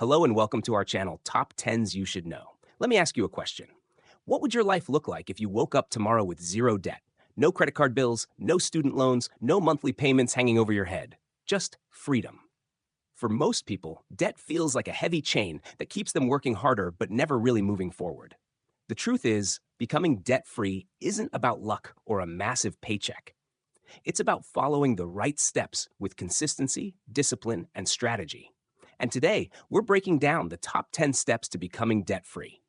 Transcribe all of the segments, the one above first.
Hello and welcome to our channel, Top 10s You Should Know. Let me ask you a question. What would your life look like if you woke up tomorrow with zero debt? No credit card bills, no student loans, no monthly payments hanging over your head. Just freedom. For most people, debt feels like a heavy chain that keeps them working harder but never really moving forward. The truth is, becoming debt-free isn't about luck or a massive paycheck. It's about following the right steps with consistency, discipline, and strategy. And today, we're breaking down the top 10 steps to becoming debt-free.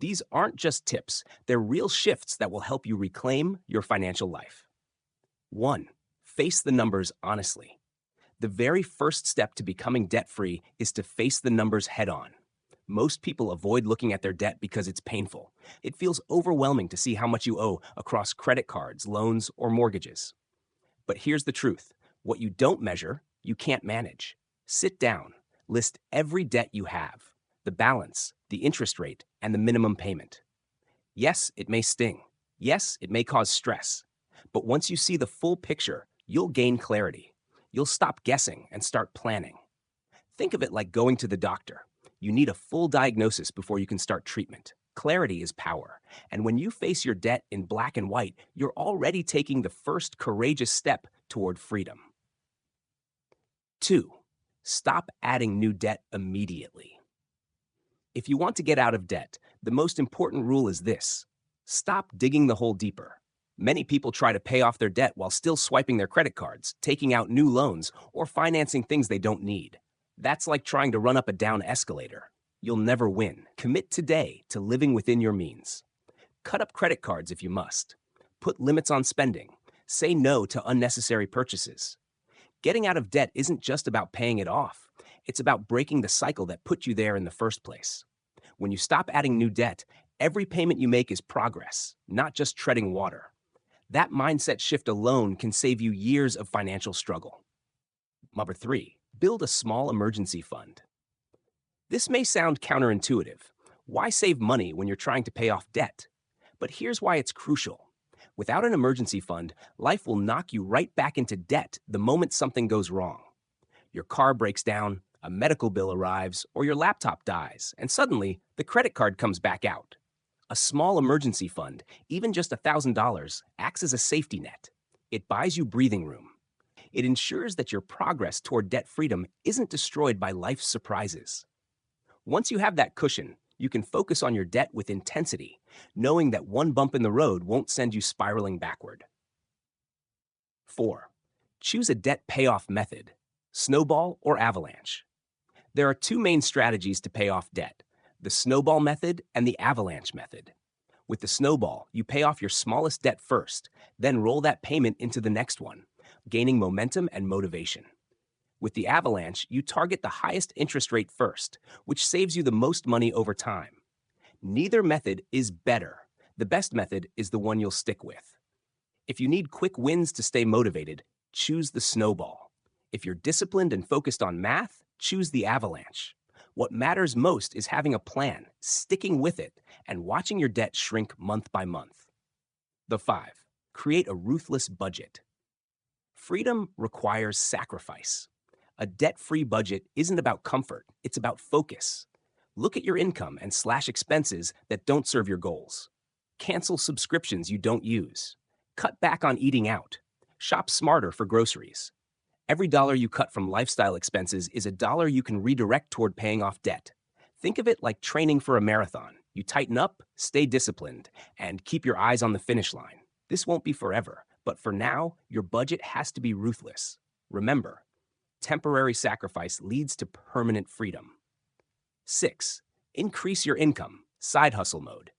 These aren't just tips, they're real shifts that will help you reclaim your financial life. 1. Face the numbers honestly. The very first step to becoming debt-free is to face the numbers head-on. Most people avoid looking at their debt because it's painful. It feels overwhelming to see how much you owe across credit cards, loans, or mortgages. But here's the truth. What you don't measure, you can't manage. Sit down. List every debt you have, the balance, the interest rate, and the minimum payment. Yes, it may sting. Yes, it may cause stress. But once you see the full picture, you'll gain clarity. You'll stop guessing and start planning. Think of it like going to the doctor. You need a full diagnosis before you can start treatment. Clarity is power. And when you face your debt in black and white, you're already taking the first courageous step toward freedom. 2. Stop adding new debt immediately. If you want to get out of debt, the most important rule is this: stop digging the hole deeper. Many people try to pay off their debt while still swiping their credit cards, taking out new loans, or financing things they don't need. That's like trying to run up a down escalator. You'll never win. Commit today to living within your means. Cut up credit cards if you must. Put limits on spending. Say no to unnecessary purchases. Getting out of debt isn't just about paying it off. It's about breaking the cycle that put you there in the first place. When you stop adding new debt, every payment you make is progress, not just treading water. That mindset shift alone can save you years of financial struggle. Number 3, build a small emergency fund. This may sound counterintuitive. Why save money when you're trying to pay off debt? But here's why it's crucial. Without an emergency fund, life will knock you right back into debt the moment something goes wrong. Your car breaks down, a medical bill arrives, or your laptop dies, and suddenly the credit card comes back out. A small emergency fund, even just $1,000, acts as a safety net. It buys you breathing room. It ensures that your progress toward debt freedom isn't destroyed by life's surprises. Once you have that cushion, you can focus on your debt with intensity, knowing that one bump in the road won't send you spiraling backward. 4. Choose a debt payoff method: snowball or avalanche. There are two main strategies to pay off debt: the snowball method and the avalanche method. With the snowball, you pay off your smallest debt first, then roll that payment into the next one, gaining momentum and motivation. With the avalanche, you target the highest interest rate first, which saves you the most money over time. Neither method is better. The best method is the one you'll stick with. If you need quick wins to stay motivated, choose the snowball. If you're disciplined and focused on math, choose the avalanche. What matters most is having a plan, sticking with it, and watching your debt shrink month by month. 5. Create a ruthless budget. Freedom requires sacrifice. A debt-free budget isn't about comfort, it's about focus. Look at your income and slash expenses that don't serve your goals. Cancel subscriptions you don't use. Cut back on eating out. Shop smarter for groceries. Every dollar you cut from lifestyle expenses is a dollar you can redirect toward paying off debt. Think of it like training for a marathon. You tighten up, stay disciplined, and keep your eyes on the finish line. This won't be forever, but for now, your budget has to be ruthless. Remember, temporary sacrifice leads to permanent freedom. 6. Increase your income, side hustle mode.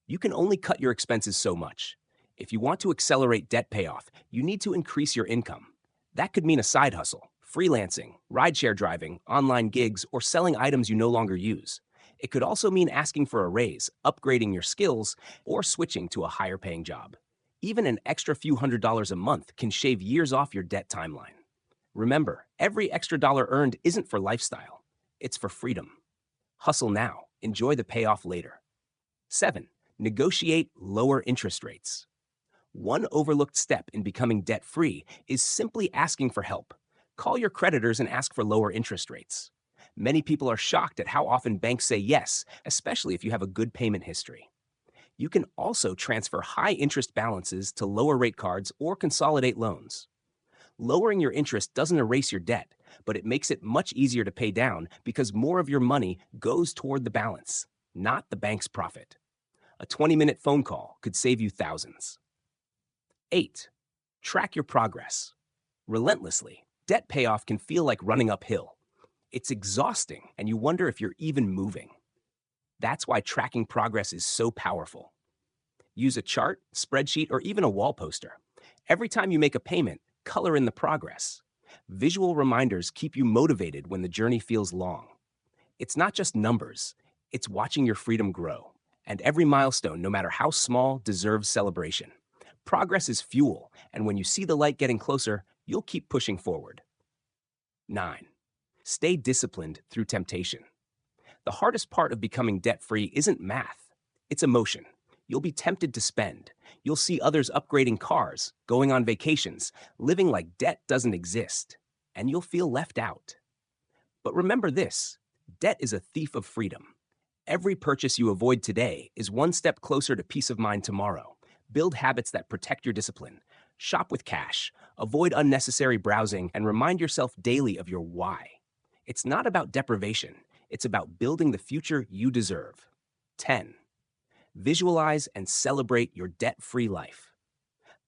You can only cut your expenses so much. If you want to accelerate debt payoff, you need to increase your income. That could mean a side hustle, freelancing, rideshare driving, online gigs, or selling items you no longer use. It could also mean asking for a raise, upgrading your skills, or switching to a higher paying job. Even an extra few $100s a month can shave years off your debt timeline. Remember, every extra dollar earned isn't for lifestyle. It's for freedom. Hustle now. Enjoy the payoff later. 7. Negotiate lower interest rates. One overlooked step in becoming debt-free is simply asking for help. Call your creditors and ask for lower interest rates. Many people are shocked at how often banks say yes, especially if you have a good payment history. You can also transfer high interest balances to lower rate cards or consolidate loans. Lowering your interest doesn't erase your debt, but it makes it much easier to pay down because more of your money goes toward the balance, not the bank's profit. A 20-minute phone call could save you thousands. 8. Track your progress. Relentlessly, debt payoff can feel like running uphill. It's exhausting, and you wonder if you're even moving. That's why tracking progress is so powerful. Use a chart, spreadsheet, or even a wall poster. Every time you make a payment, color in the progress. Visual reminders keep you motivated when the journey feels long. It's not just numbers, it's watching your freedom grow. And every milestone, no matter how small, deserves celebration. Progress is fuel, and when you see the light getting closer, you'll keep pushing forward. 9. Stay disciplined through temptation. The hardest part of becoming debt-free isn't math, it's emotion. You'll be tempted to spend. You'll see others upgrading cars, going on vacations, living like debt doesn't exist, and you'll feel left out. But remember this, debt is a thief of freedom. Every purchase you avoid today is one step closer to peace of mind tomorrow. Build habits that protect your discipline. Shop with cash, avoid unnecessary browsing, and remind yourself daily of your why. It's not about deprivation, it's about building the future you deserve. 10. Visualize and celebrate your debt-free life.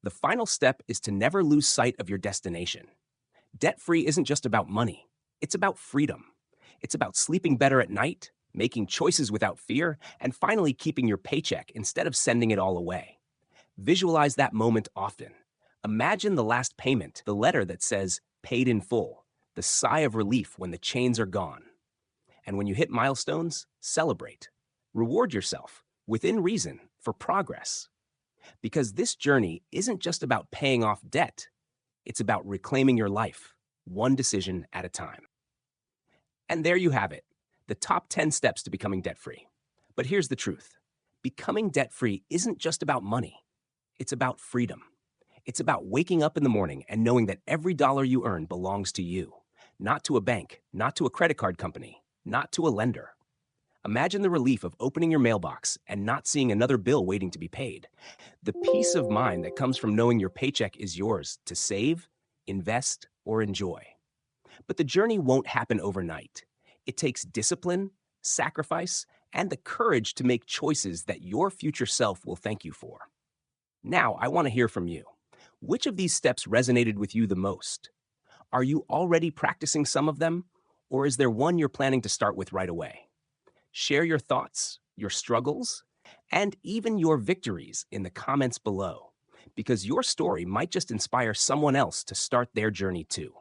The final step is to never lose sight of your destination. Debt-free isn't just about money, it's about freedom. It's about sleeping better at night, making choices without fear, and finally keeping your paycheck instead of sending it all away. Visualize that moment often. Imagine the last payment, the letter that says, paid in full, the sigh of relief when the chains are gone. And when you hit milestones, celebrate. Reward yourself, within reason, for progress. Because this journey isn't just about paying off debt, it's about reclaiming your life, one decision at a time. And there you have it, the top 10 steps to becoming debt-free. But here's the truth. Becoming debt-free isn't just about money. It's about freedom. It's about waking up in the morning and knowing that every dollar you earn belongs to you, not to a bank, not to a credit card company, not to a lender. Imagine the relief of opening your mailbox and not seeing another bill waiting to be paid. The peace of mind that comes from knowing your paycheck is yours to save, invest, or enjoy. But the journey won't happen overnight. It takes discipline, sacrifice, and the courage to make choices that your future self will thank you for. Now, I want to hear from you. Which of these steps resonated with you the most? Are you already practicing some of them, or is there one you're planning to start with right away? Share your thoughts, your struggles, and even your victories in the comments below, because your story might just inspire someone else to start their journey too.